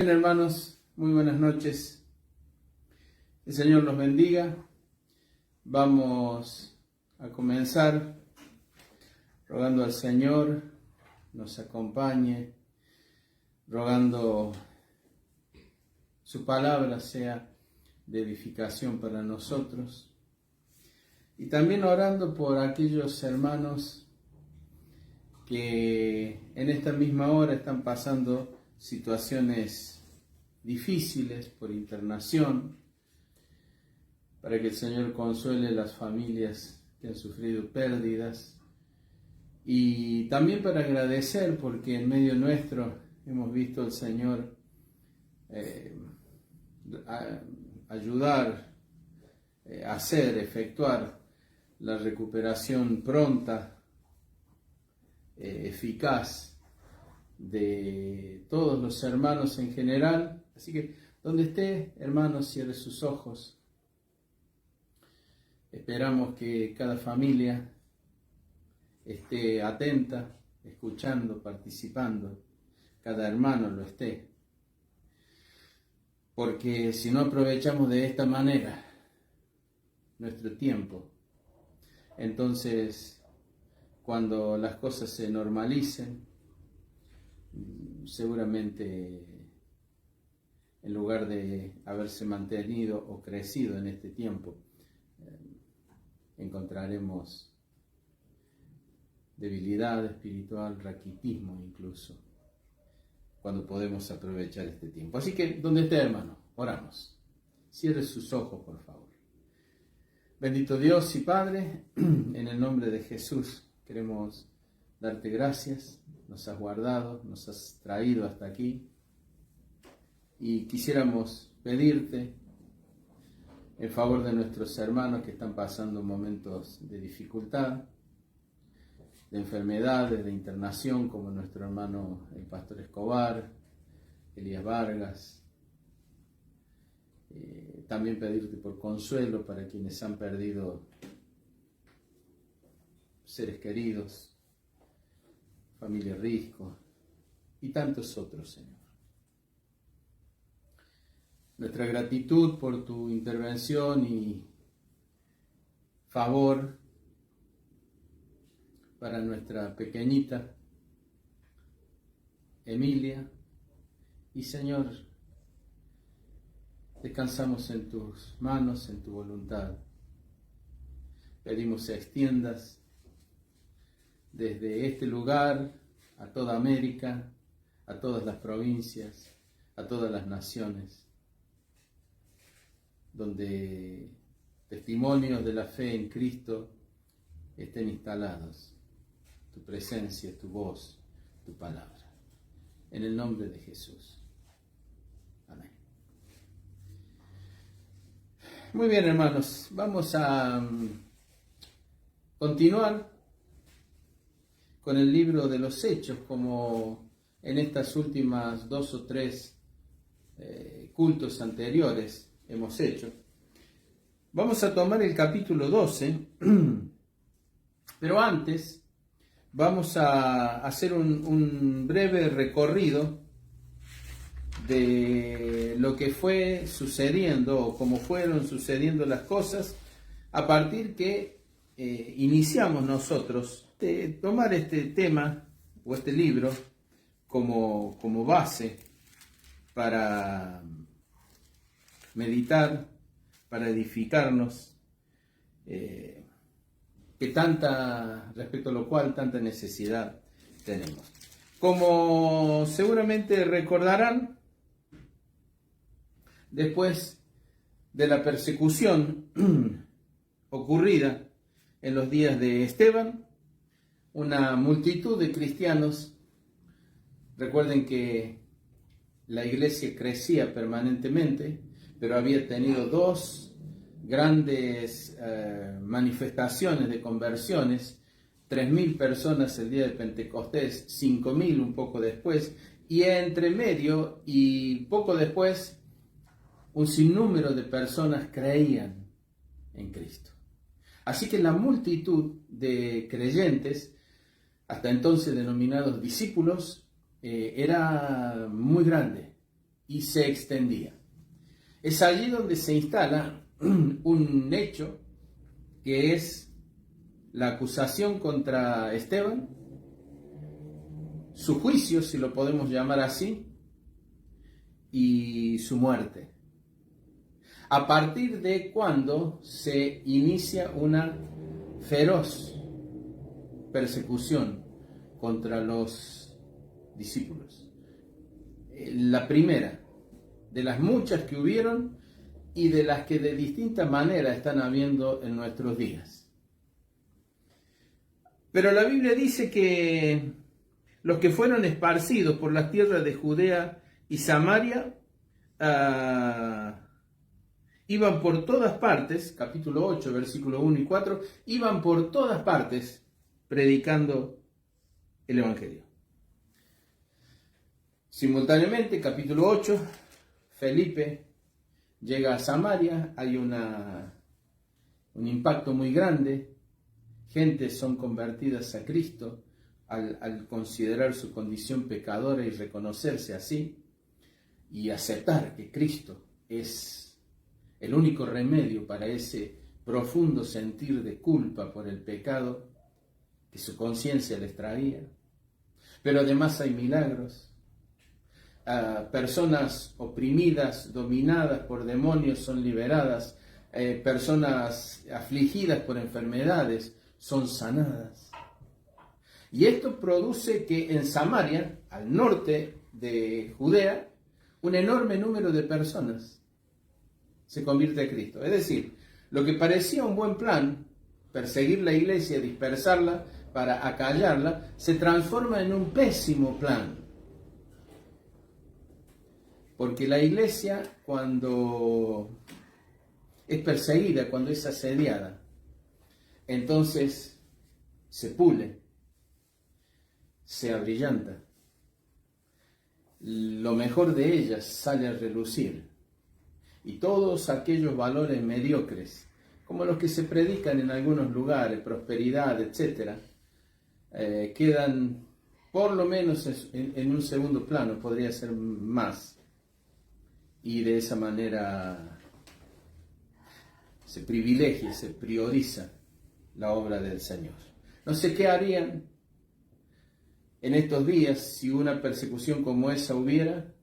Bien, hermanos, muy buenas noches. El Señor los bendiga. Vamos a comenzar rogando al Señor nos acompañe, rogando su palabra sea de edificación para nosotros, y también orando por aquellos hermanos que en esta misma hora están pasando situaciones difíciles por internación, para que el Señor consuele las familias que han sufrido pérdidas, y también para agradecer porque en medio nuestro hemos visto al Señor ayudar, efectuar la recuperación pronta, eficaz de todos los hermanos en general. Así que donde esté, hermanos, cierre sus ojos. Esperamos que cada familia esté atenta, escuchando, participando, cada hermano lo esté. Porque si no aprovechamos de esta manera nuestro tiempo, entonces cuando las cosas se normalicen, seguramente en lugar de haberse mantenido o crecido en este tiempo, encontraremos debilidad espiritual, raquitismo incluso, cuando podemos aprovechar este tiempo. Así que, donde esté, hermano, oramos. Cierre sus ojos, por favor. Bendito Dios y Padre, en el nombre de Jesús queremos darte gracias. Nos has guardado, nos has traído hasta aquí, y quisiéramos pedirte en favor de nuestros hermanos que están pasando momentos de dificultad, de enfermedades, de internación, como nuestro hermano el pastor Escobar, Elías Vargas. También pedirte por consuelo para quienes han perdido seres queridos, familia Risco y tantos otros, Señor. Nuestra gratitud por tu intervención y favor para nuestra pequeñita Emilia, y Señor, descansamos en tus manos, en tu voluntad. Pedimos que extiendas desde este lugar a toda América, a todas las provincias, a todas las naciones, donde testimonios de la fe en Cristo estén instalados. Tu presencia, tu voz, tu palabra. En el nombre de Jesús. Amén. Muy bien, hermanos. Vamos a continuar con el libro de los Hechos, como en estas últimas 2 o 3 cultos anteriores hemos hecho. Vamos a tomar el capítulo 12, pero antes vamos a hacer un breve recorrido de lo que fue sucediendo o cómo fueron sucediendo las cosas a partir que iniciamos nosotros de tomar este tema o este libro como base para meditar, para edificarnos, respecto a lo cual tanta necesidad tenemos. Como seguramente recordarán, después de la persecución ocurrida en los días de Esteban, una multitud de cristianos, recuerden que la iglesia crecía permanentemente, pero había tenido 2 grandes manifestaciones de conversiones, 3.000 personas el día de Pentecostés, 5.000 un poco después, y entre medio y poco después un sinnúmero de personas creían en Cristo. Así que la multitud de creyentes, hasta entonces denominados discípulos, era muy grande, y se extendía. Es allí donde se instala un hecho que es la acusación contra Esteban, su juicio, si lo podemos llamar así, y su muerte. A partir de cuando se inicia una feroz persecución contra los discípulos. La primera de las muchas que hubieron y de las que de distinta manera están habiendo en nuestros días. Pero la Biblia dice que los que fueron esparcidos por las tierras de Judea y Samaria iban por todas partes, capítulo 8, versículo 1 y 4, iban por todas partes predicando el Evangelio. Simultáneamente, capítulo 8, Felipe llega a Samaria, hay un impacto muy grande, gentes son convertidas a Cristo al considerar su condición pecadora y reconocerse así, y aceptar que Cristo es el único remedio para ese profundo sentir de culpa por el pecado que su conciencia les traía. Pero además hay milagros. Personas oprimidas, dominadas por demonios son liberadas. Personas afligidas por enfermedades son sanadas. Y esto produce que en Samaria, al norte de Judea, un enorme número de personas se convierte a Cristo. Es decir, lo que parecía un buen plan, perseguir la iglesia, dispersarla para acallarla, se transforma en un pésimo plan. Porque la iglesia, cuando es perseguida, cuando es asediada, entonces se pule, se abrillanta. Lo mejor de ellas sale a relucir. Y todos aquellos valores mediocres, como los que se predican en algunos lugares, prosperidad, etc., quedan por lo menos en un segundo plano, podría ser más. Y de esa manera se privilegia, se prioriza la obra del Señor. No sé qué harían en estos días si una persecución como esa hubiera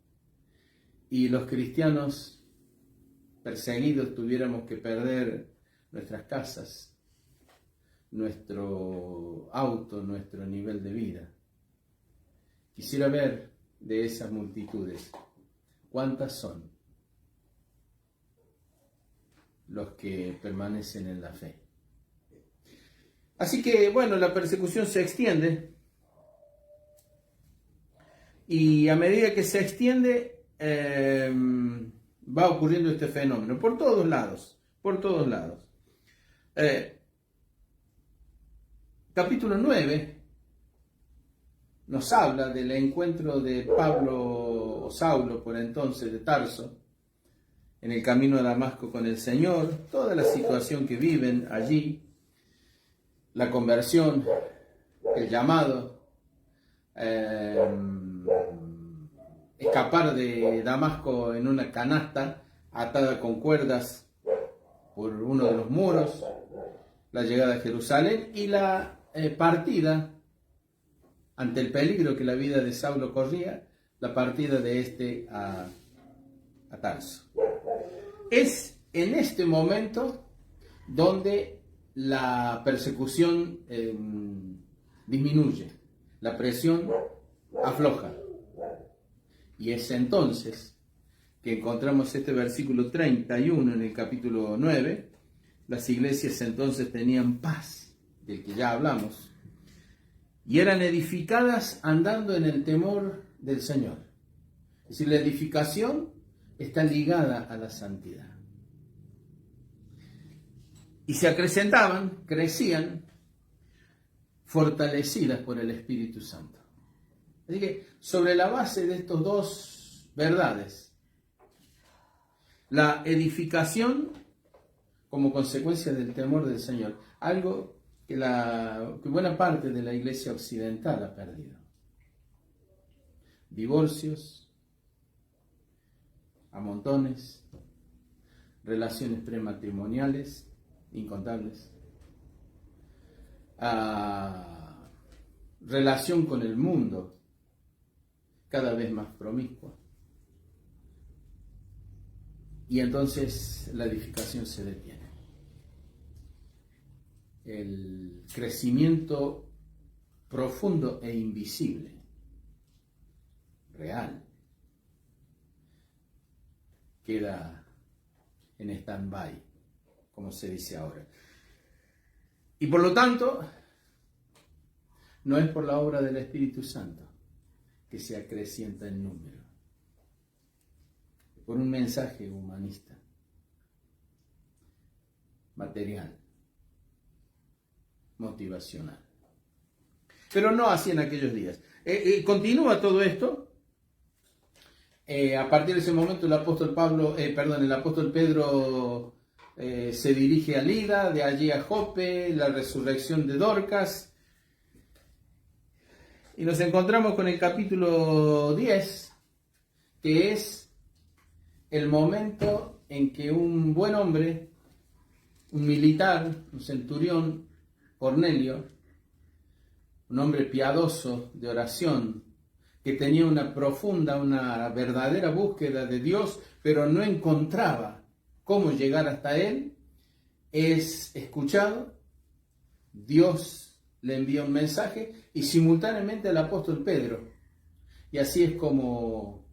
y los cristianos perseguidos tuviéramos que perder nuestras casas, nuestro auto, nuestro nivel de vida. Quisiera ver de esas multitudes cuántas son los que permanecen en la fe. Así que, bueno, la persecución se extiende y a medida que se extiende va ocurriendo este fenómeno por todos lados, por todos lados. Capítulo 9 nos habla del encuentro de Pablo o Saulo, por entonces de Tarso, en el camino a Damasco con el Señor, toda la situación que viven allí, la conversión, el llamado, escapar de Damasco en una canasta atada con cuerdas por uno de los muros, la llegada a Jerusalén y la partida, ante el peligro que la vida de Saulo corría, la partida de este a Tarso. Es en este momento donde la persecución disminuye, la presión afloja. Y es entonces que encontramos este versículo 31 en el capítulo 9. Las iglesias entonces tenían paz, del que ya hablamos, y eran edificadas andando en el temor del Señor. Es decir, la edificación está ligada a la santidad. Y se acrecentaban, crecían, fortalecidas por el Espíritu Santo. Así que sobre la base de estas dos verdades, la edificación como consecuencia del temor del Señor, algo que buena parte de la iglesia occidental ha perdido. Divorcios, a montones, relaciones prematrimoniales incontables, relación con el mundo cada vez más promiscua. Y entonces la edificación se detiene. El crecimiento profundo e invisible, real, queda en stand-by, como se dice ahora. Y por lo tanto, no es por la obra del Espíritu Santo que se acrecienta el número, por un mensaje humanista, material, motivacional. Pero no así en aquellos días. Continúa todo esto. A partir de ese momento el apóstol Pedro se dirige a Lida, de allí a Jope, la resurrección de Dorcas. Y nos encontramos con el capítulo 10, que es el momento en que un buen hombre, un militar, un centurión, Cornelio, un hombre piadoso de oración, que tenía una profunda, una verdadera búsqueda de Dios, pero no encontraba cómo llegar hasta Él, es escuchado. Dios le envía un mensaje y simultáneamente al apóstol Pedro. Y así es como,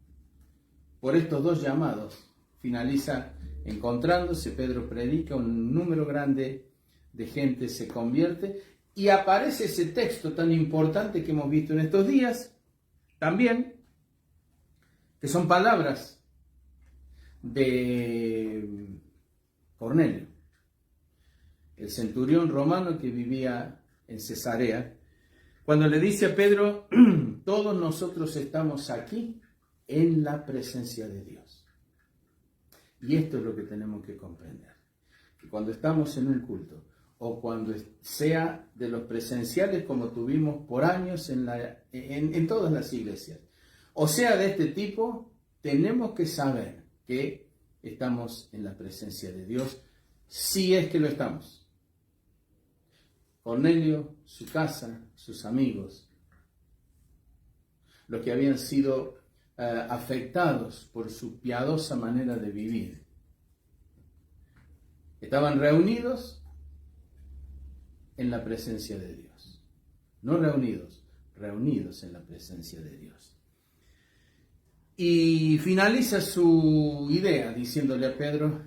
por estos dos llamados, finaliza encontrándose. Pedro predica, un número grande de gente se convierte y aparece ese texto tan importante que hemos visto en estos días también, que son palabras de Cornelio, el centurión romano que vivía en Cesarea, cuando le dice a Pedro: todos nosotros estamos aquí en la presencia de Dios. Y esto es lo que tenemos que comprender, que cuando estamos en un culto, o cuando sea de los presenciales como tuvimos por años en todas las iglesias, o sea de este tipo, tenemos que saber que estamos en la presencia de Dios, si es que lo estamos. Cornelio, su casa, sus amigos, los que habían sido afectados por su piadosa manera de vivir, estaban reunidos en la presencia de Dios. No reunidos, reunidos en la presencia de Dios. Y finaliza su idea diciéndole a Pedro: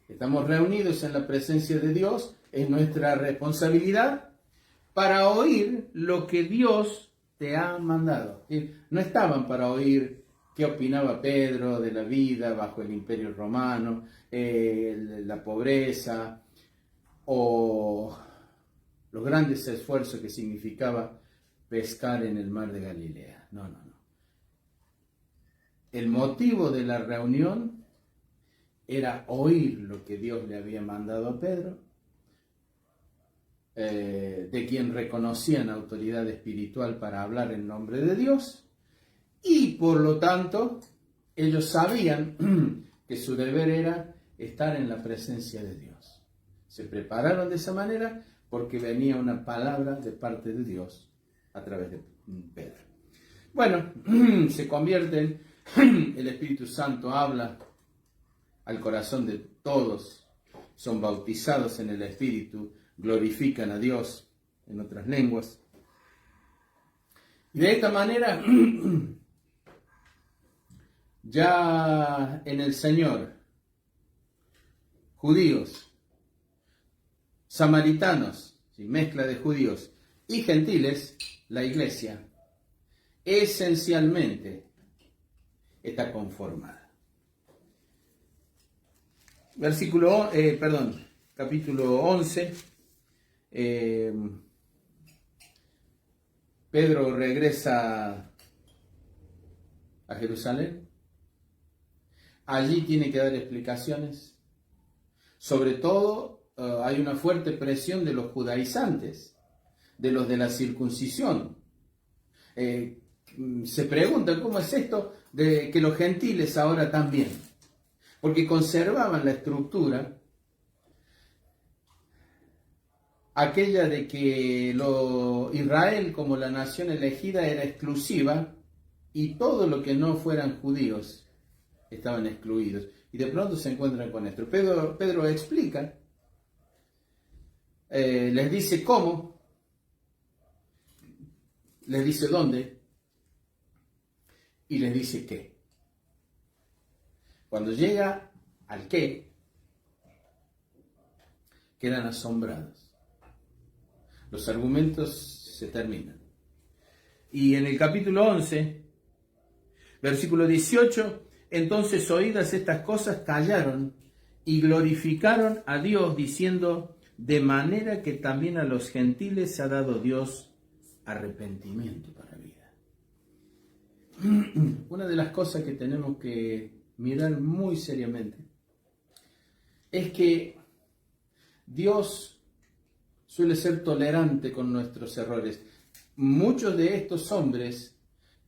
estamos reunidos en la presencia de Dios, es nuestra responsabilidad para oír lo que Dios te ha mandado. No estaban para oír qué opinaba Pedro de la vida bajo el Imperio Romano, la pobreza o los grandes esfuerzos que significaba pescar en el mar de Galilea. No. El motivo de la reunión era oír lo que Dios le había mandado a Pedro, de quien reconocían autoridad espiritual para hablar en nombre de Dios, y por lo tanto ellos sabían que su deber era estar en la presencia de Dios. Se prepararon de esa manera porque venía una palabra de parte de Dios a través de Pedro. Bueno, se convierten, el Espíritu Santo habla al corazón de todos, son bautizados en el Espíritu, glorifican a Dios en otras lenguas. Y de esta manera, ya en el Señor, judíos, samaritanos, mezcla de judíos y gentiles, la iglesia esencialmente está conformada. Capítulo 11. Pedro regresa a Jerusalén. Allí tiene que dar explicaciones. Sobre todo, hay una fuerte presión de los judaizantes, de los de la circuncisión. Se preguntan cómo es esto de que los gentiles ahora también. porque conservaban la estructura aquella de que Israel como la nación elegida era exclusiva y todo lo que no fueran judíos estaban excluidos. Y de pronto se encuentran con esto. Pedro explica, les dice cómo, les dice dónde y les dice qué. Cuando llega al qué, quedan asombrados. Los argumentos se terminan. Y en el capítulo 11, versículo 18, entonces oídas estas cosas callaron y glorificaron a Dios diciendo, de manera que también a los gentiles ha dado Dios arrepentimiento para vida. Una de las cosas que tenemos que mirar muy seriamente es que Dios suele ser tolerante con nuestros errores. Muchos de estos hombres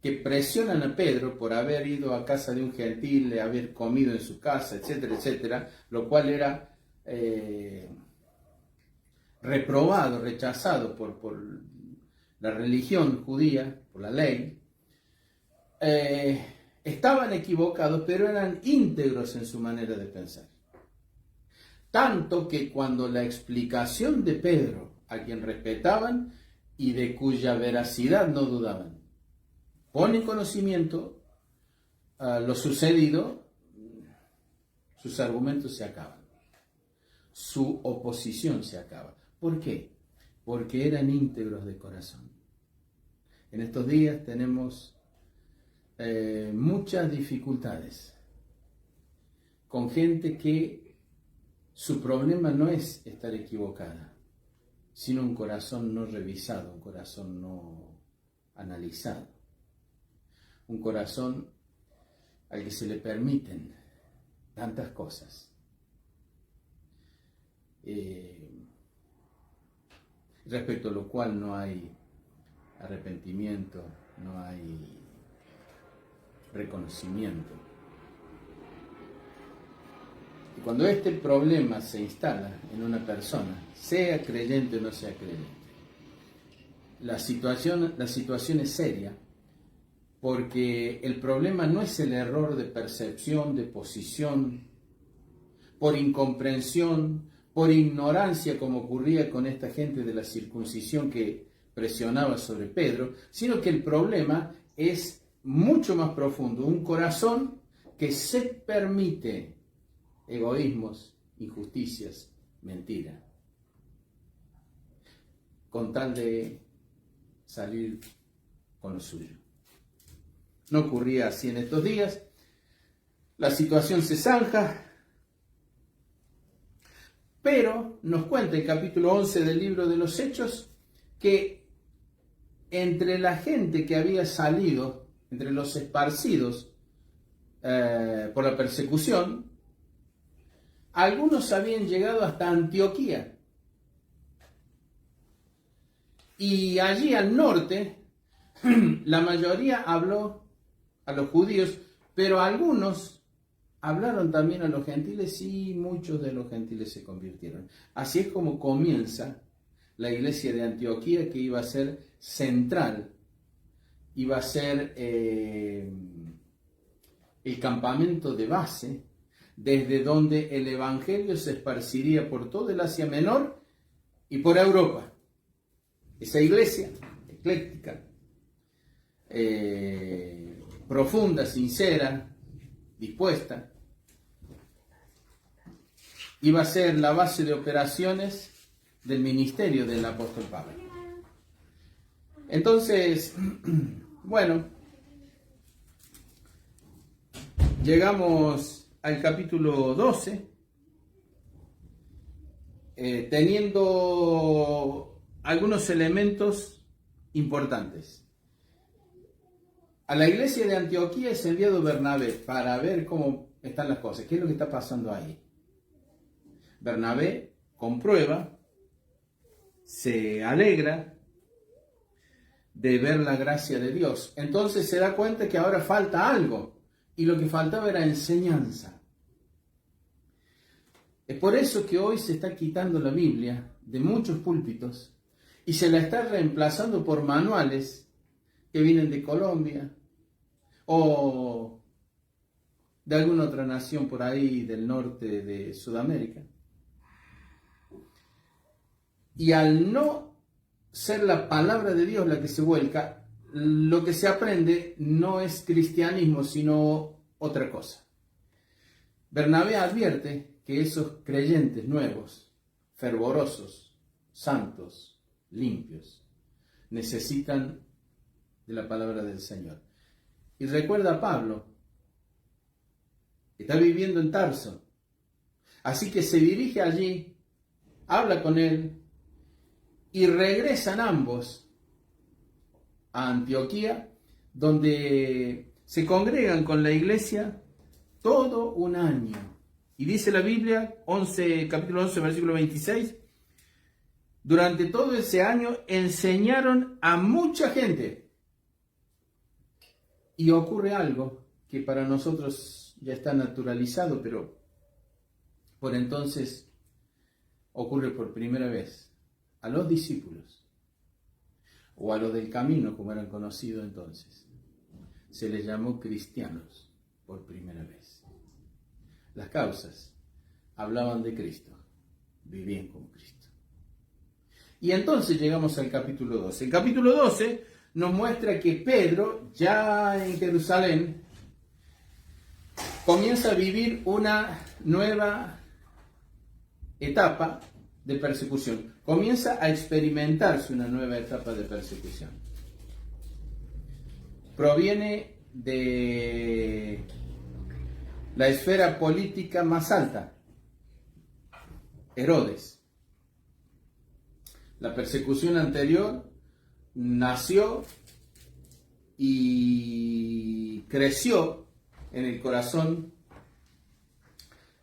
que presionan a Pedro por haber ido a casa de un gentil, haber comido en su casa, etcétera, etcétera, lo cual era reprobado, rechazado por la religión judía, por la ley, estaban equivocados, pero eran íntegros en su manera de pensar. Tanto que cuando la explicación de Pedro, a quien respetaban y de cuya veracidad no dudaban, pone en conocimiento lo sucedido, sus argumentos se acaban. Su oposición se acaba. ¿Por qué? Porque eran íntegros de corazón. En estos días tenemos muchas dificultades con gente que su problema no es estar equivocada, sino un corazón no revisado, un corazón no analizado, un corazón al que se le permiten tantas cosas. Respecto a lo cual no hay arrepentimiento, no hay reconocimiento. Y cuando este problema se instala en una persona, sea creyente o no sea creyente, la situación es seria, porque el problema no es el error de percepción, de posición, por incomprensión, por ignorancia, como ocurría con esta gente de la circuncisión que presionaba sobre Pedro, sino que el problema es mucho más profundo, un corazón que se permite egoísmos, injusticias, mentira, con tal de salir con lo suyo. No ocurría así en estos días. La situación se zanja, pero nos cuenta el capítulo 11 del libro de los Hechos que entre la gente que había salido, entre los esparcidos por la persecución, algunos habían llegado hasta Antioquía. Y allí al norte, la mayoría habló a los judíos, pero algunos hablaron también a los gentiles y muchos de los gentiles se convirtieron. Así es como comienza la iglesia de Antioquía, que iba a ser central, iba a ser el campamento de base, desde donde el evangelio se esparciría por todo el Asia Menor y por Europa. Esa iglesia ecléctica, profunda, sincera, dispuesta, iba a ser la base de operaciones del ministerio del apóstol Pablo. Entonces, bueno, llegamos al capítulo 12, teniendo algunos elementos importantes. A la iglesia de Antioquía es enviado Bernabé para ver cómo están las cosas, qué es lo que está pasando ahí. Bernabé comprueba, se alegra de ver la gracia de Dios. Entonces se da cuenta que ahora falta algo, y lo que faltaba era enseñanza. Es por eso que hoy se está quitando la Biblia de muchos púlpitos y se la está reemplazando por manuales que vienen de Colombia o de alguna otra nación por ahí del norte de Sudamérica. Y al no ser la palabra de Dios la que se vuelca, lo que se aprende no es cristianismo, sino otra cosa. Bernabé advierte que esos creyentes nuevos, fervorosos, santos, limpios, necesitan de la palabra del Señor. Y recuerda a Pablo, que está viviendo en Tarso, así que se dirige allí, habla con él, y regresan ambos a Antioquía, donde se congregan con la iglesia todo un año. Y dice la Biblia, capítulo 11, versículo 26, durante todo ese año enseñaron a mucha gente. Y ocurre algo que para nosotros ya está naturalizado, pero por entonces ocurre por primera vez. A los discípulos, o a los del camino, como eran conocidos entonces, se les llamó cristianos por primera vez. Las causas hablaban de Cristo, vivían con Cristo. Y entonces llegamos al capítulo 12. El capítulo 12 nos muestra que Pedro, ya en Jerusalén, comienza a vivir una nueva etapa de persecución. Comienza a experimentarse una nueva etapa de persecución. Proviene de la esfera política más alta, Herodes. La persecución anterior nació y creció en el corazón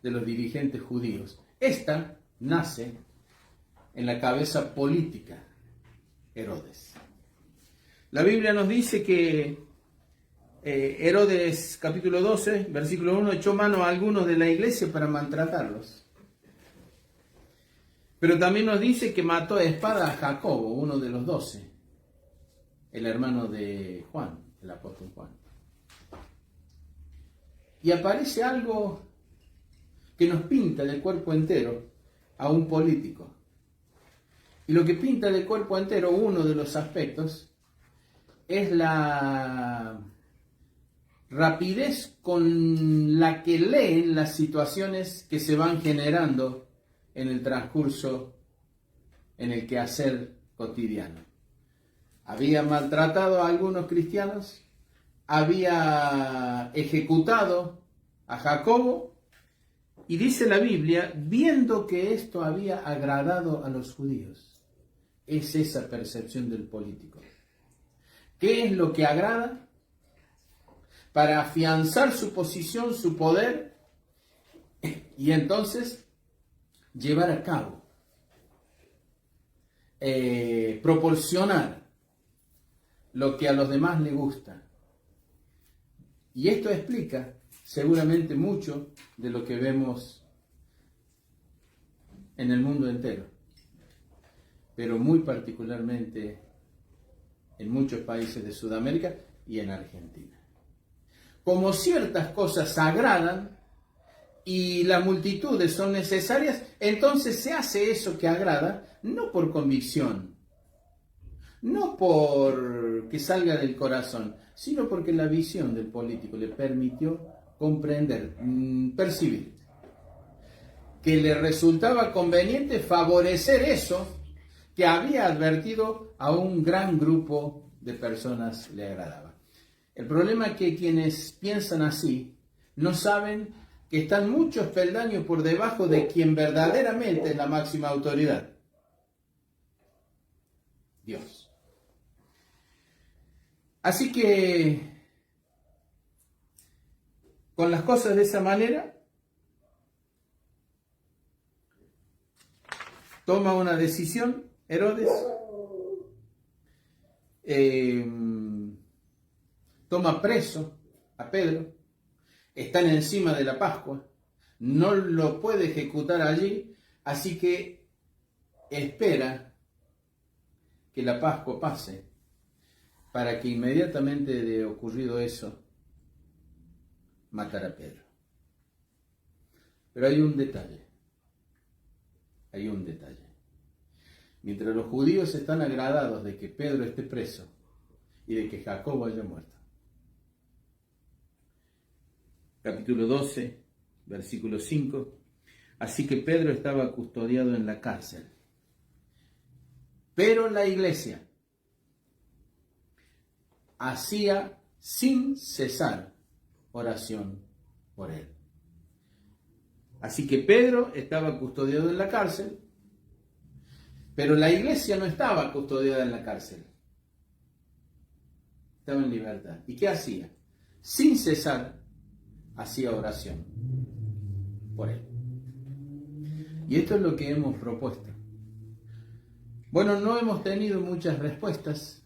de los dirigentes judíos. Esta nace en la cabeza política, Herodes. La Biblia nos dice que Herodes, capítulo 12, versículo 1, echó mano a algunos de la iglesia para maltratarlos. Pero también nos dice que mató a espada a Jacobo, uno de los 12, el hermano de Juan, el apóstol Juan. Y aparece algo que nos pinta de cuerpo entero a un político. Y lo que pinta de cuerpo entero, uno de los aspectos, es la rapidez con la que leen las situaciones que se van generando en el transcurso, en el quehacer cotidiano. Había maltratado a algunos cristianos, había ejecutado a Jacobo, y dice la Biblia, viendo que esto había agradado a los judíos. Es esa percepción del político. ¿Qué es lo que agrada? Para afianzar su posición, su poder, y entonces llevar a cabo, proporcionar lo que a los demás les gusta. Y esto explica seguramente mucho de lo que vemos en el mundo entero, pero muy particularmente en muchos países de Sudamérica y en Argentina. Como ciertas cosas agradan y las multitudes son necesarias, entonces se hace eso que agrada, no por convicción, no por que salga del corazón, sino porque la visión del político le permitió comprender, percibir, que le resultaba conveniente favorecer eso que había advertido a un gran grupo de personas le agradaba. El problema es que quienes piensan así no saben que están muchos peldaños por debajo de quien verdaderamente es la máxima autoridad: Dios. Así que, con las cosas de esa manera, toma una decisión Herodes, toma preso a Pedro, están encima de la Pascua, no lo puede ejecutar allí, así que espera que la Pascua pase para que inmediatamente de ocurrido eso, matara a Pedro. Pero hay un detalle. Mientras los judíos están agradados de que Pedro esté preso y de que Jacobo haya muerto. Capítulo 12, versículo 5. Así que Pedro estaba custodiado en la cárcel. Pero la iglesia hacía sin cesar oración por él. Así que Pedro estaba custodiado en la cárcel, pero la iglesia no estaba custodiada en la cárcel. Estaba en libertad. ¿Y qué hacía? Sin cesar hacía oración por él. Y esto es lo que hemos propuesto. Bueno, no hemos tenido muchas respuestas.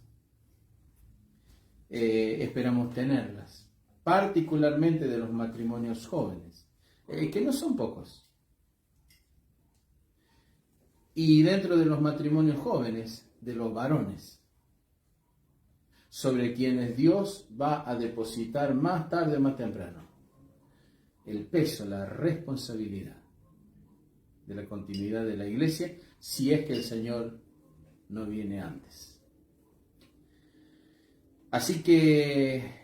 Esperamos tenerlas. Particularmente de los matrimonios jóvenes, que no son pocos. Y dentro de los matrimonios jóvenes, de los varones, sobre quienes Dios va a depositar más tarde o más temprano el peso, la responsabilidad de la continuidad de la iglesia, si es que el Señor no viene antes. Así que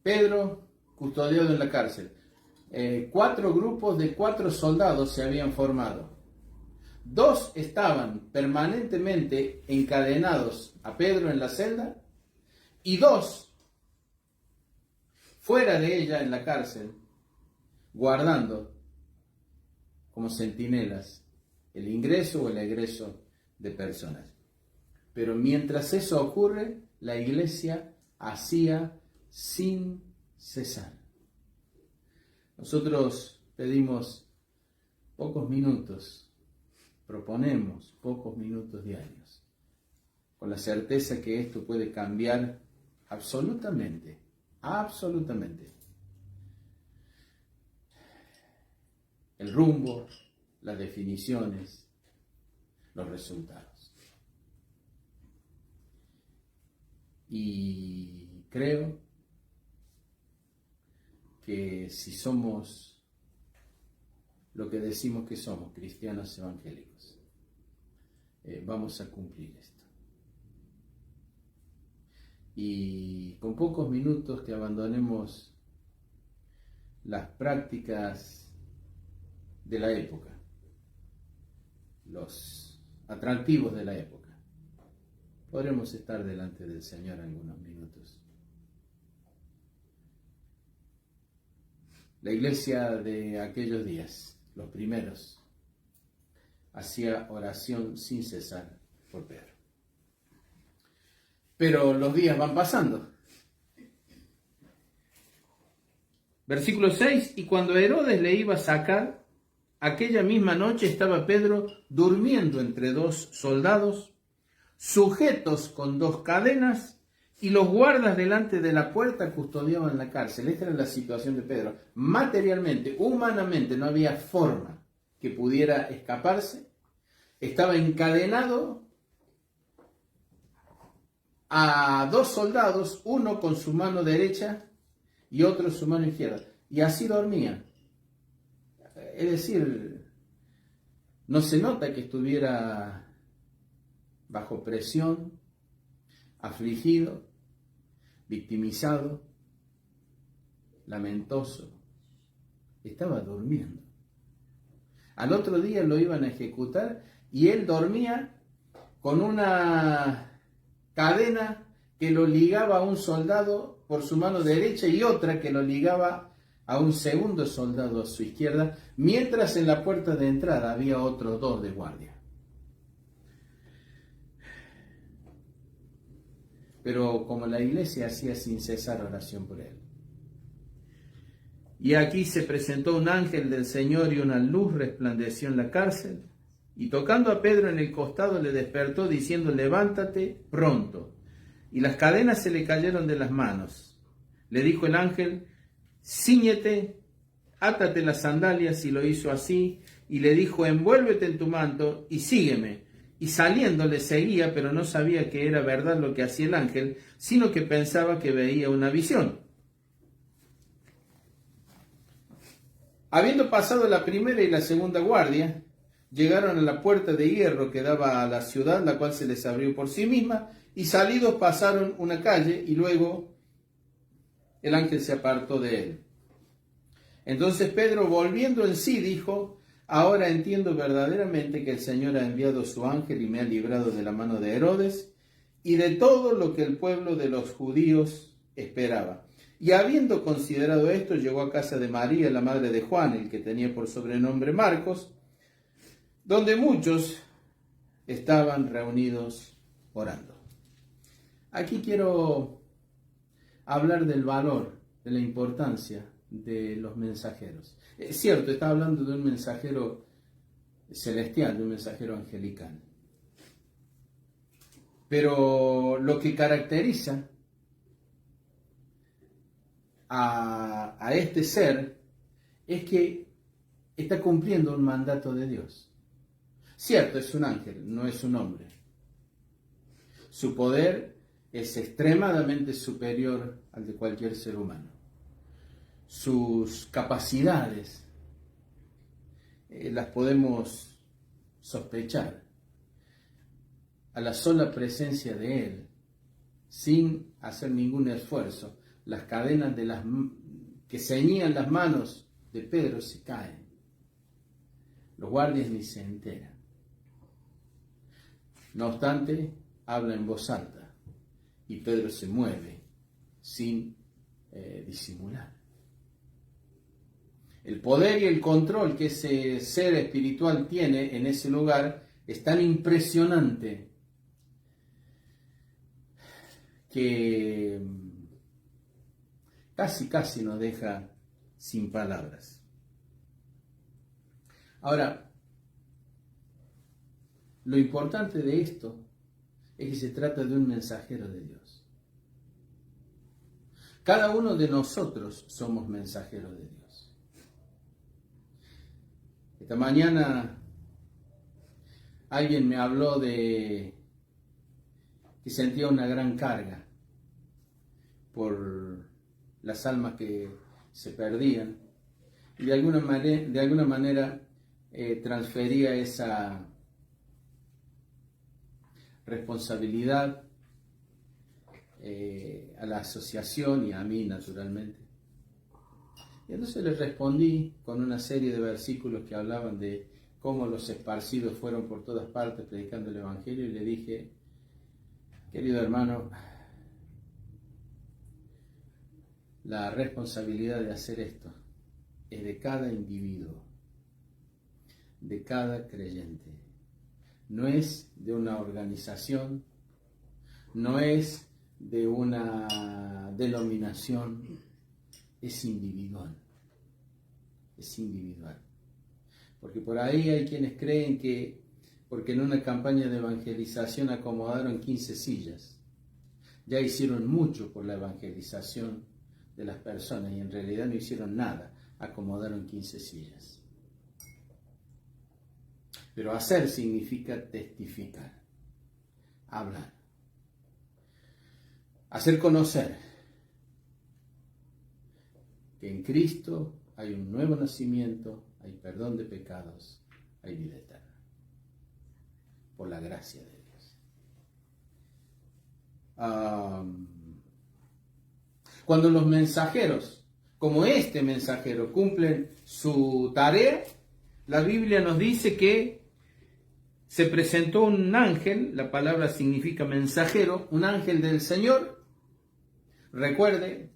Pedro, custodiado en la cárcel, 4 grupos de 4 soldados se habían formado. 2 estaban permanentemente encadenados a Pedro en la celda y 2 fuera de ella en la cárcel, guardando como centinelas el ingreso o el egreso de personas. Pero mientras eso ocurre, la iglesia hacía sin cesar. Nosotros pedimos pocos minutos, proponemos pocos minutos diarios, con la certeza que esto puede cambiar absolutamente el rumbo, las definiciones, los resultados. Y creo que si somos lo que decimos que somos, cristianos evangélicos, vamos a cumplir esto. Y con pocos minutos que abandonemos las prácticas de la época, los atractivos de la época, podremos estar delante del Señor algunos minutos. La iglesia de aquellos días, los primeros, hacía oración sin cesar por Pedro. Pero los días van pasando. Versículo 6, y cuando Herodes le iba a sacar, aquella misma noche estaba Pedro durmiendo entre 2 soldados, sujetos con 2 cadenas, y los guardas delante de la puerta custodiaban la cárcel. Esta era la situación de Pedro. Materialmente, humanamente, no había forma que pudiera escaparse. Estaba encadenado a 2 soldados, uno con su mano derecha y otro su mano izquierda. Y así dormía. Es decir, no se nota que estuviera bajo presión, afligido, victimizado, lamentoso. Estaba durmiendo. Al otro día lo iban a ejecutar y él dormía con una cadena que lo ligaba a un soldado por su mano derecha y otra que lo ligaba a un segundo soldado a su izquierda, mientras en la puerta de entrada había otros 2 de guardia. Pero como la iglesia hacía sin cesar oración por él. Y aquí se presentó un ángel del Señor y una luz resplandeció en la cárcel. Y tocando a Pedro en el costado le despertó diciendo, levántate pronto. Y las cadenas se le cayeron de las manos. Le dijo el ángel, cíñete, átate las sandalias, y lo hizo así, y le dijo, envuélvete en tu manto y sígueme. Y saliendo le seguía, pero no sabía que era verdad lo que hacía el ángel, sino que pensaba que veía una visión. Habiendo pasado la primera y la segunda guardia, llegaron a la puerta de hierro que daba a la ciudad, la cual se les abrió por sí misma, y salidos pasaron una calle, y luego el ángel se apartó de él. Entonces Pedro, volviendo en sí, dijo, ahora entiendo verdaderamente que el Señor ha enviado su ángel y me ha librado de la mano de Herodes y de todo lo que el pueblo de los judíos esperaba. Y habiendo considerado esto, llegó a casa de María, la madre de Juan, el que tenía por sobrenombre Marcos, donde muchos estaban reunidos orando. Aquí quiero hablar del valor, de la importancia de los mensajeros. Es cierto, está hablando de un mensajero celestial, de un mensajero angelical. Pero lo que caracteriza a este ser es que está cumpliendo un mandato de Dios. Cierto, es un ángel, no es un hombre. Su poder es extremadamente superior al de cualquier ser humano. Sus capacidades las podemos sospechar a la sola presencia de Él, sin hacer ningún esfuerzo. Las cadenas que ceñían las manos de Pedro se caen. Los guardias ni se enteran. No obstante, habla en voz alta y Pedro se mueve sin disimular. El poder y el control que ese ser espiritual tiene en ese lugar es tan impresionante que casi nos deja sin palabras. Ahora, lo importante de esto es que se trata de un mensajero de Dios. Cada uno de nosotros somos mensajeros de Dios. Esta mañana alguien me habló de que sentía una gran carga por las almas que se perdían y de alguna manera transfería esa responsabilidad a la asociación y a mí naturalmente. Y entonces le respondí con una serie de versículos que hablaban de cómo los esparcidos fueron por todas partes predicando el Evangelio, y le dije, querido hermano, la responsabilidad de hacer esto es de cada individuo, de cada creyente. No es de una organización, no es de una denominación, es individual. Es individual. Porque por ahí hay quienes creen que porque en una campaña de evangelización acomodaron 15 sillas, ya hicieron mucho por la evangelización de las personas y en realidad no hicieron nada, acomodaron 15 sillas. Pero hacer significa testificar, hablar, hacer conocer que en Cristo hay un nuevo nacimiento, hay perdón de pecados, hay vida eterna, por la gracia de Dios. Cuando los mensajeros, como este mensajero, cumplen su tarea, la Biblia nos dice que se presentó un ángel, la palabra significa mensajero, un ángel del Señor. Recuerde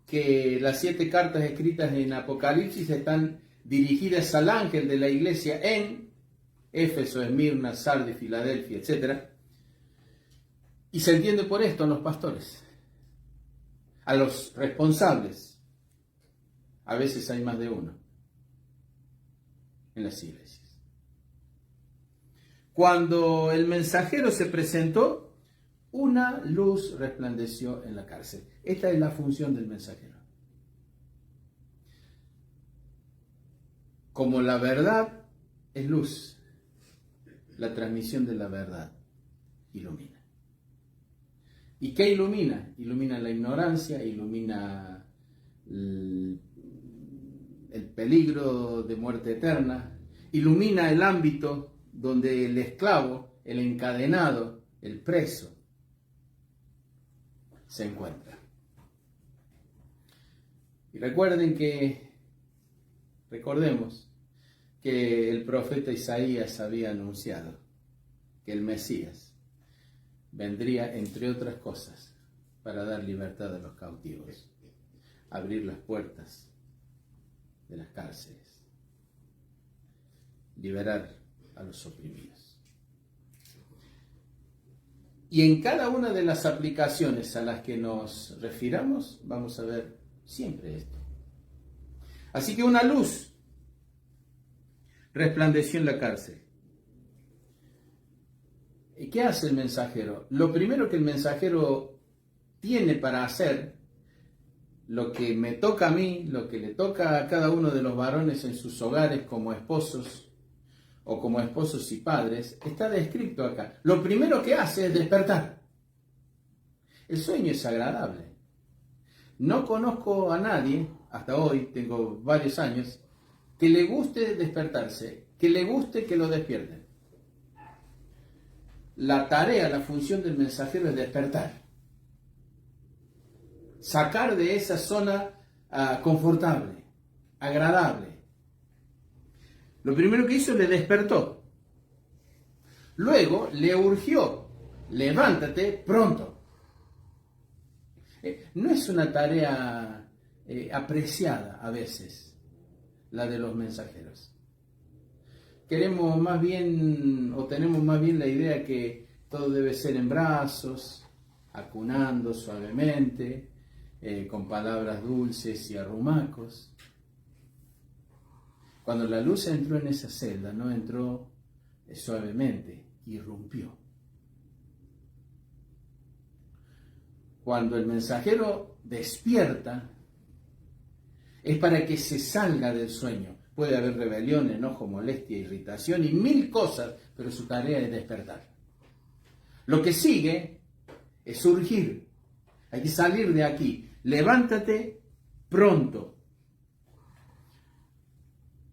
que las 7 cartas escritas en Apocalipsis están dirigidas al ángel de la iglesia en Éfeso, Esmirna, Sardis, Filadelfia, etc. Y se entiende por esto a los pastores, a los responsables. A veces hay más de uno en las iglesias. Cuando el mensajero se presentó, una luz resplandeció en la cárcel. Esta es la función del mensajero. como la verdad es luz, la transmisión de la verdad ilumina. ¿Y qué ilumina? Ilumina la ignorancia, ilumina el peligro de muerte eterna, ilumina el ámbito donde el esclavo, el encadenado, el preso se encuentra. Y recordemos que el profeta Isaías había anunciado que el Mesías vendría, entre otras cosas, para dar libertad a los cautivos, abrir las puertas de las cárceles, liberar a los oprimidos. Y en cada una de las aplicaciones a las que nos refiramos, vamos a ver siempre esto. Así que una luz resplandeció en la cárcel. ¿Y qué hace el mensajero? Lo primero que el mensajero tiene para hacer, lo que me toca a mí, lo que le toca a cada uno de los varones en sus hogares como esposos o como esposos y padres, está descrito acá. Lo primero que hace es despertar. El sueño es agradable. No conozco a nadie, hasta hoy, tengo varios años, que le guste despertarse, que le guste que lo despierten. La tarea, la función del mensajero es despertar. Sacar de esa zona confortable, agradable. Lo primero que hizo, le despertó. Luego le urgió, levántate pronto. No es una tarea apreciada a veces, la de los mensajeros. Queremos más bien, o tenemos más bien la idea que todo debe ser en brazos, acunando suavemente, con palabras dulces y arrumacos. Cuando la luz entró en esa celda, no entró suavemente, irrumpió. Cuando el mensajero despierta, es para que se salga del sueño. Puede haber rebelión, enojo, molestia, irritación y mil cosas, pero su tarea es despertar. Lo que sigue es surgir. Hay que salir de aquí. Levántate pronto.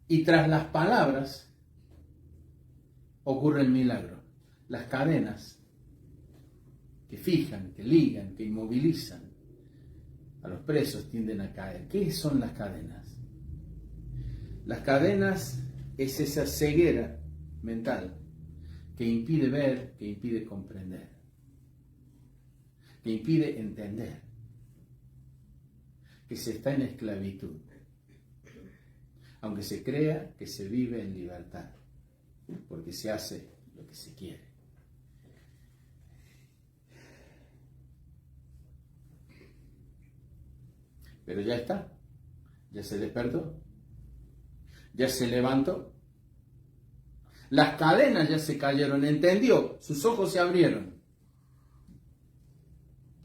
Y tras las palabras ocurre el milagro. Las cadenas que fijan, que ligan, que inmovilizan a los presos tienden a caer. ¿Qué son las cadenas? Las cadenas es esa ceguera mental que impide ver, que impide comprender, que impide entender, que se está en esclavitud, aunque se crea que se vive en libertad, porque se hace lo que se quiere. Pero ya está, ya se despertó, ya se levantó, las cadenas ya se cayeron, entendió, sus ojos se abrieron.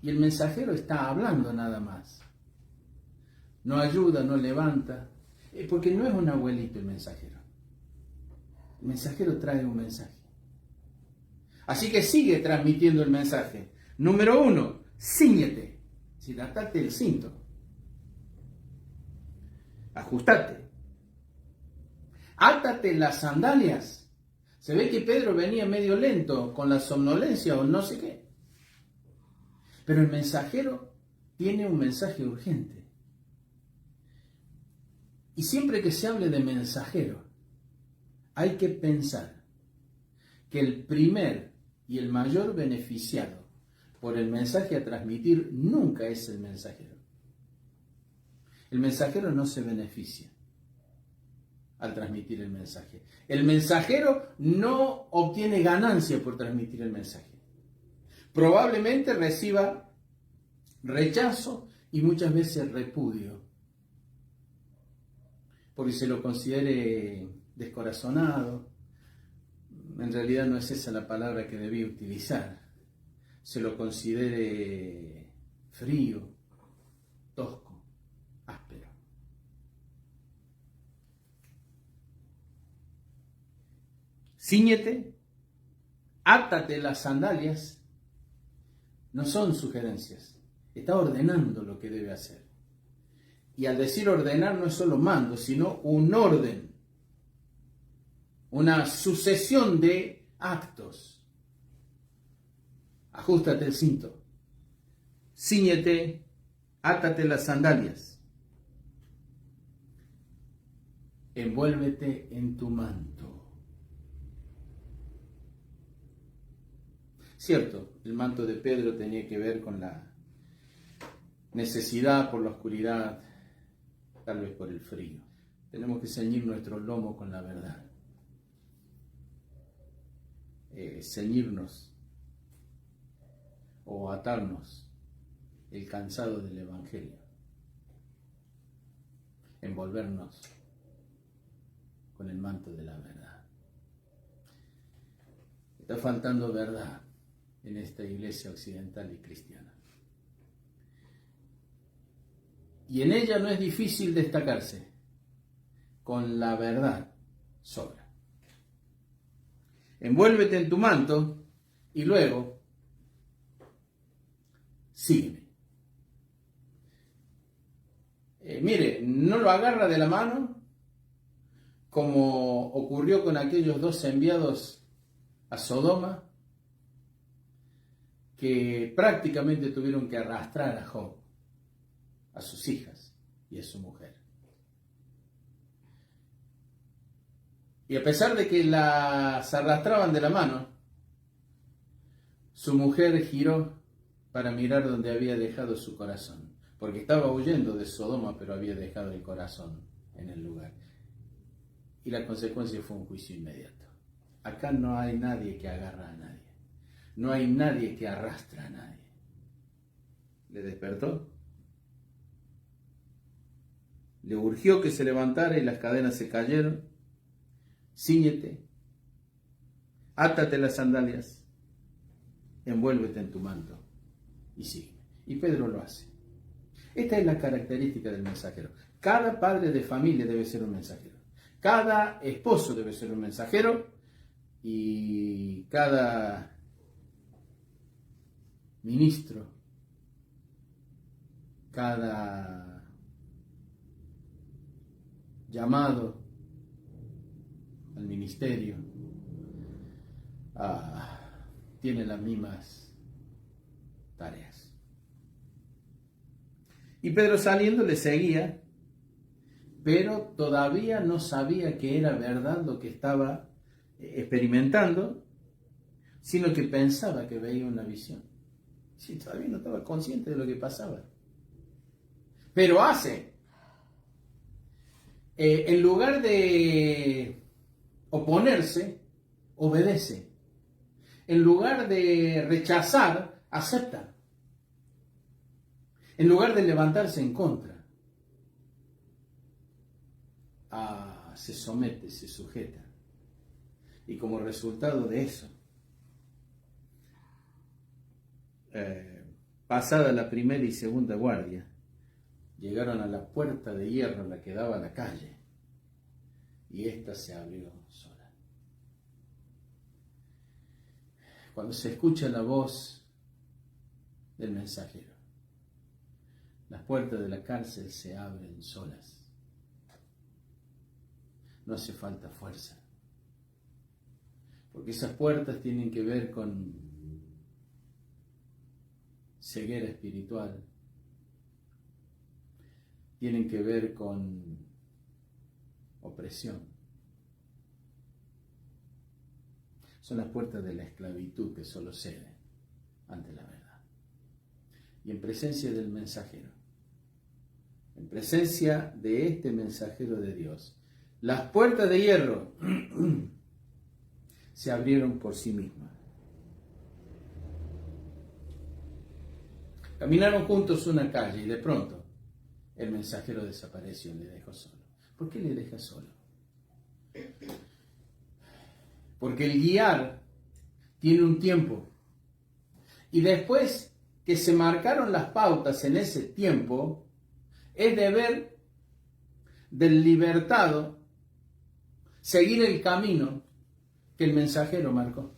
Y el mensajero está hablando nada más. No ayuda, no levanta, porque no es un abuelito el mensajero. El mensajero trae un mensaje. Así que sigue transmitiendo el mensaje. Número 1, cíñete, atate el cinto. Ajustate. Átate las sandalias. Se ve que Pedro venía medio lento, con la somnolencia o no sé qué. Pero el mensajero tiene un mensaje urgente. Y siempre que se hable de mensajero, hay que pensar que el primer y el mayor beneficiado por el mensaje a transmitir nunca es el mensajero. El mensajero no se beneficia al transmitir el mensaje. El mensajero no obtiene ganancia por transmitir el mensaje. Probablemente reciba rechazo y muchas veces repudio, porque se lo considere descorazonado. En realidad no es esa la palabra que debía utilizar. Se lo considere frío, tosco, áspero. Cíñete, átate las sandalias, no son sugerencias, está ordenando lo que debe hacer. Y al decir ordenar no es solo mando, sino un orden, una sucesión de actos. Ajústate el cinto, cíñete, átate las sandalias, envuélvete en tu manto. Cierto, el manto de Pedro tenía que ver con la necesidad por la oscuridad, tal vez por el frío. Tenemos que ceñir nuestro lomo con la verdad. Ceñirnos o atarnos el cansado del Evangelio. Envolvernos con el manto de la verdad. Está faltando verdad en esta iglesia occidental y cristiana. Y en ella no es difícil destacarse. Con la verdad sobra. Envuélvete en tu manto y luego sígueme. Mire, no lo agarra de la mano como ocurrió con aquellos 2 enviados a Sodoma, que prácticamente tuvieron que arrastrar a Job, a sus hijas y a su mujer. Y a pesar de que las arrastraban de la mano, su mujer giró para mirar donde había dejado su corazón, porque estaba huyendo de Sodoma, pero había dejado el corazón en el lugar. Y la consecuencia fue un juicio inmediato. Acá no hay nadie que agarra a nadie. No hay nadie que arrastra a nadie. ¿Le despertó? Le urgió que se levantara y las cadenas se cayeron. Cíñete, átate las sandalias, envuélvete en tu manto y sigue. Y Pedro lo hace. Esta es la característica del mensajero. Cada padre de familia debe ser un mensajero. Cada esposo debe ser un mensajero y cada ministro, cada llamado al ministerio tiene las mismas tareas. Y Pedro saliendo le seguía, pero todavía no sabía que era verdad lo que estaba experimentando, sino que pensaba que veía una visión. Sí, todavía no estaba consciente de lo que pasaba. Pero hace. En lugar de oponerse, obedece. En lugar de rechazar, acepta. En lugar de levantarse en contra, se somete, se sujeta. Y como resultado de eso, pasada la primera y segunda guardia, llegaron a la puerta de hierro, la que daba a la calle, y ésta se abrió sola. Cuando se escucha la voz del mensajero, las puertas de la cárcel se abren solas. No hace falta fuerza, porque esas puertas tienen que ver con ceguera espiritual, tienen que ver con opresión. Son las puertas de la esclavitud que solo ceden ante la verdad. Y en presencia del mensajero, en presencia de este mensajero de Dios, las puertas de hierro se abrieron por sí mismas. Caminaron juntos una calle y de pronto el mensajero desapareció y le dejó solo. ¿Por qué le deja solo? Porque el guiar tiene un tiempo. Y después que se marcaron las pautas en ese tiempo, es deber del libertado seguir el camino que el mensajero marcó.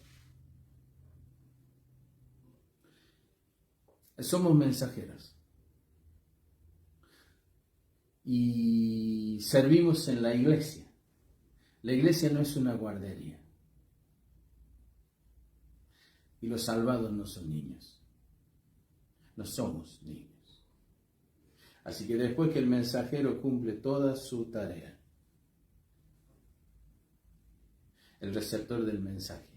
Somos mensajeros. Y servimos en la iglesia. La iglesia no es una guardería. Y los salvados no son niños. No somos niños. Así que después que el mensajero cumple toda su tarea, el receptor del mensaje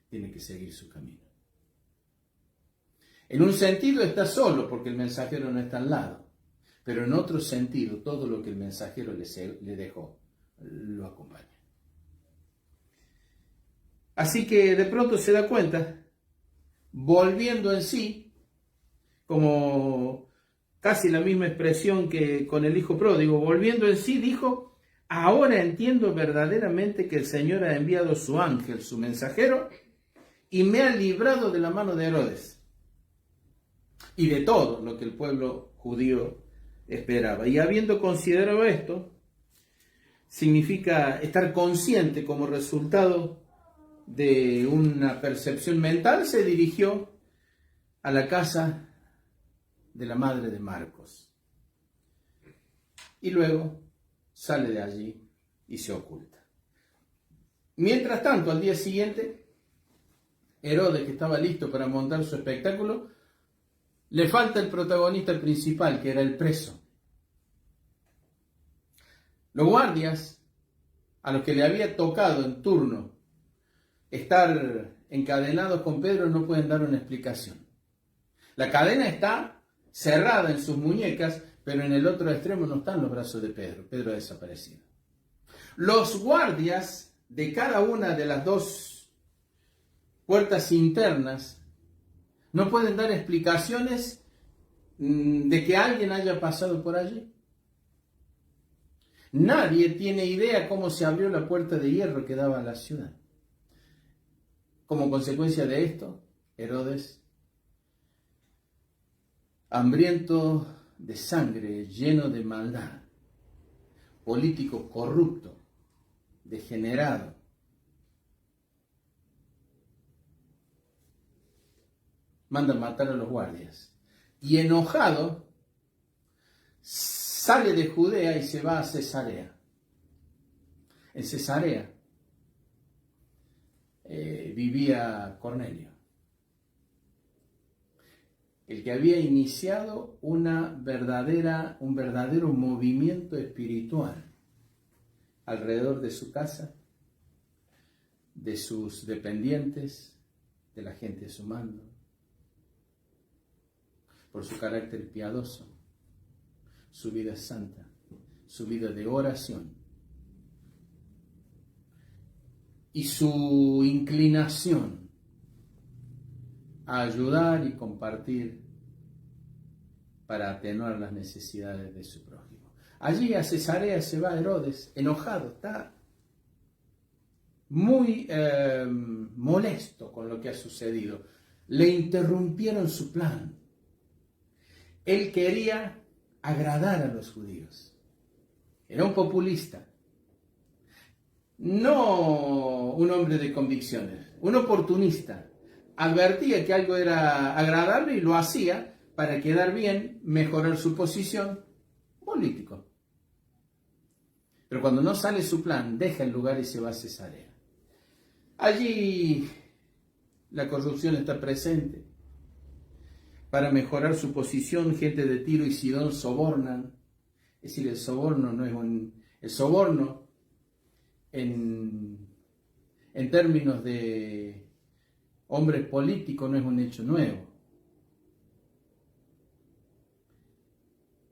tiene que seguir su camino. En un sentido está solo porque el mensajero no está al lado, pero en otro sentido todo lo que el mensajero le dejó lo acompaña. Así que de pronto se da cuenta, volviendo en sí, como casi la misma expresión que con el hijo pródigo, volviendo en sí dijo: ahora entiendo verdaderamente que el Señor ha enviado su ángel, su mensajero, y me ha librado de la mano de Herodes y de todo lo que el pueblo judío esperaba. Y habiendo considerado esto, significa estar consciente como resultado de una percepción mental, se dirigió a la casa de la madre de Marcos. Y luego sale de allí y se oculta. Mientras tanto, al día siguiente, Herodes, que estaba listo para montar su espectáculo, le falta el protagonista principal, que era el preso. Los guardias, a los que le había tocado en turno estar encadenados con Pedro, no pueden dar una explicación. La cadena está cerrada en sus muñecas, pero en el otro extremo no están los brazos de Pedro. Pedro ha desaparecido. Los guardias de cada una de las dos puertas internas no pueden dar explicaciones de que alguien haya pasado por allí. Nadie tiene idea cómo se abrió la puerta de hierro que daba a la ciudad. Como consecuencia de esto, Herodes, hambriento de sangre, lleno de maldad, político corrupto, degenerado, manda matar a los guardias. Y enojado, sale de Judea y se va a Cesarea. En Cesarea vivía Cornelio, el que había iniciado un verdadero movimiento espiritual alrededor de su casa, de sus dependientes, de la gente a su mando, por su carácter piadoso, su vida santa, su vida de oración y su inclinación a ayudar y compartir para atenuar las necesidades de su prójimo. Allí a Cesarea se va Herodes, enojado, está muy molesto con lo que ha sucedido. Le interrumpieron su plan. Él quería agradar a los judíos. Era un populista, no un hombre de convicciones, un oportunista. Advertía que algo era agradable y lo hacía para quedar bien, mejorar su posición político. Pero cuando no sale su plan, deja el lugar y se va a Cesarea. Allí la corrupción está presente. Para mejorar su posición, gente de Tiro y Sidón sobornan. Es decir, el soborno no es el soborno en términos de hombres políticos no es un hecho nuevo.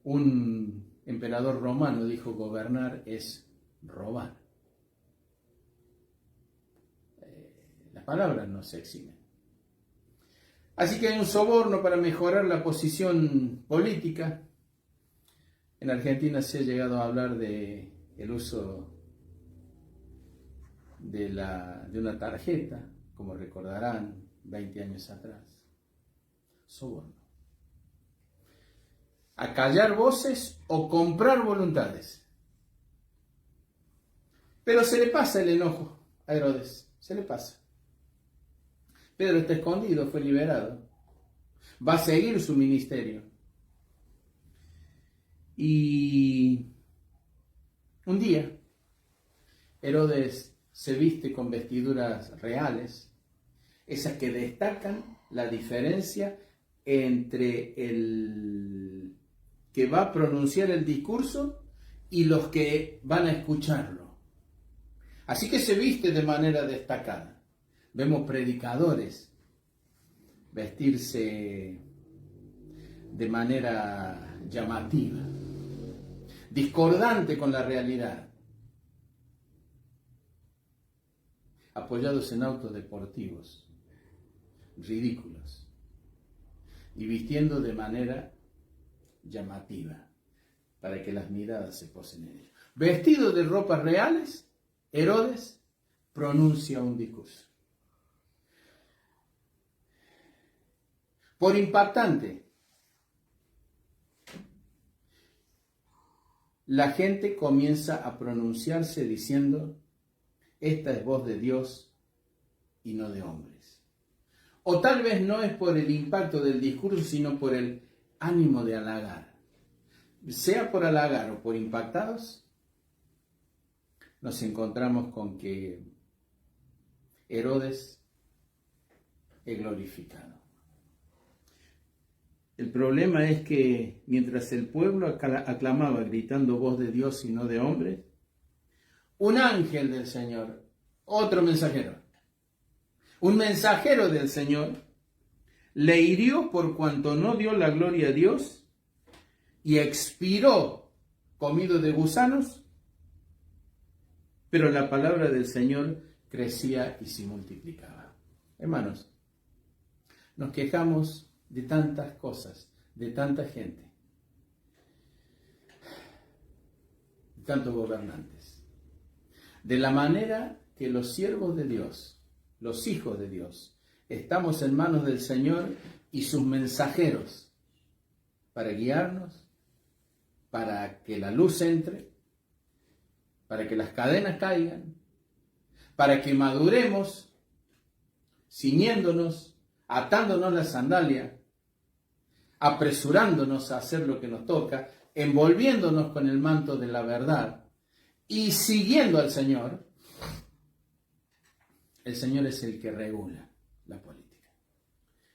Un emperador romano dijo: gobernar es robar. Las palabras no se eximen. Así que hay un soborno para mejorar la posición política. En Argentina se ha llegado a hablar de el uso de una tarjeta, como recordarán, 20 años atrás. Soborno. Acallar voces o comprar voluntades. Pero se le pasa el enojo a Herodes se le pasa. Pedro está escondido, fue liberado. Va a seguir su ministerio. Y un día, Herodes se viste con vestiduras reales, esas que destacan la diferencia entre el que va a pronunciar el discurso y los que van a escucharlo. Así que se viste de manera destacada. Vemos predicadores vestirse de manera llamativa, discordante con la realidad, apoyados en autos deportivos, ridículos, y vistiendo de manera llamativa, para que las miradas se posen en ellos. Vestido de ropas reales, Herodes pronuncia un discurso. Por impactante, la gente comienza a pronunciarse diciendo: esta es voz de Dios y no de hombres. O tal vez no es por el impacto del discurso, sino por el ánimo de halagar. Sea por halagar o por impactados, nos encontramos con que Herodes es glorificado. El problema es que mientras el pueblo aclamaba gritando voz de Dios y no de hombres, un ángel del Señor, otro mensajero, un mensajero del Señor, le hirió por cuanto no dio la gloria a Dios y expiró comido de gusanos, pero la palabra del Señor crecía y se multiplicaba. Hermanos, nos quejamos de tantas cosas, de tanta gente, de tantos gobernantes, de la manera que los siervos de Dios, los hijos de Dios, estamos en manos del Señor y sus mensajeros para guiarnos, para que la luz entre, para que las cadenas caigan, para que maduremos, ciñéndonos, atándonos la sandalia, apresurándonos a hacer lo que nos toca, envolviéndonos con el manto de la verdad y siguiendo al Señor. El Señor es el que regula la política.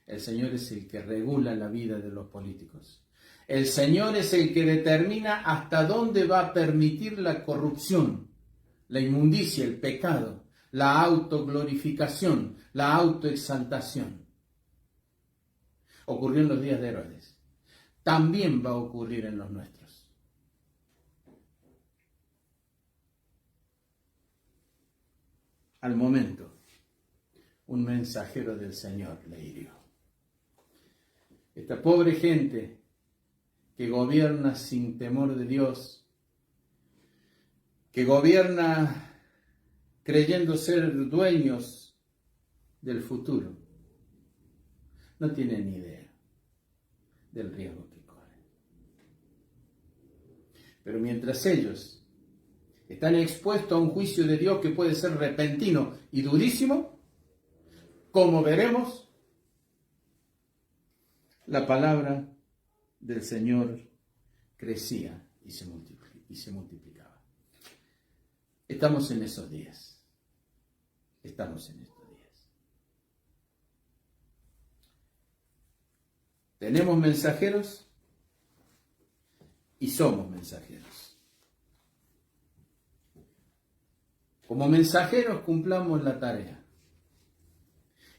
El Señor es el que regula la vida de los políticos. El Señor es el que determina hasta dónde va a permitir la corrupción, la inmundicia, el pecado, la autoglorificación, la autoexaltación. Ocurrió en los días de Herodes. También va a ocurrir en los nuestros. Al momento, un mensajero del Señor le hirió. Esta pobre gente que gobierna sin temor de Dios, que gobierna creyendo ser dueños del futuro, no tienen ni idea del riesgo que corren. Pero mientras ellos están expuestos a un juicio de Dios que puede ser repentino y durísimo, como veremos, la palabra del Señor crecía y se multiplicaba. Estamos en esos días. Estamos en estos días. Tenemos mensajeros y somos mensajeros. Como mensajeros cumplamos la tarea.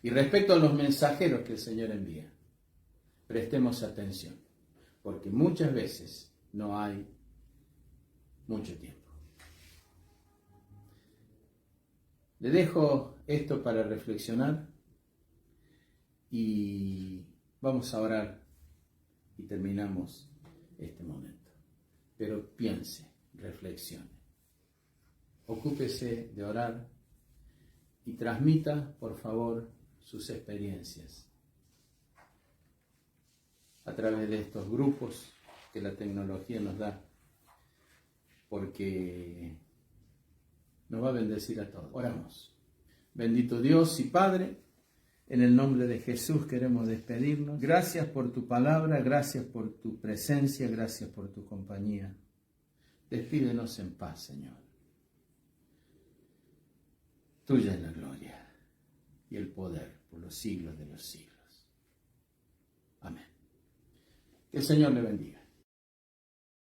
Y respecto a los mensajeros que el Señor envía, prestemos atención, porque muchas veces no hay mucho tiempo. Le dejo esto para reflexionar y vamos a orar y terminamos este momento. Pero piense, reflexione, ocúpese de orar y transmita, por favor, sus experiencias a través de estos grupos que la tecnología nos da, porque nos va a bendecir a todos. Oramos. Bendito Dios y Padre, en el nombre de Jesús queremos despedirnos. Gracias por tu palabra, gracias por tu presencia, gracias por tu compañía. Despídenos en paz, Señor. Tuya es la gloria y el poder por los siglos de los siglos. Amén. Que el Señor le bendiga.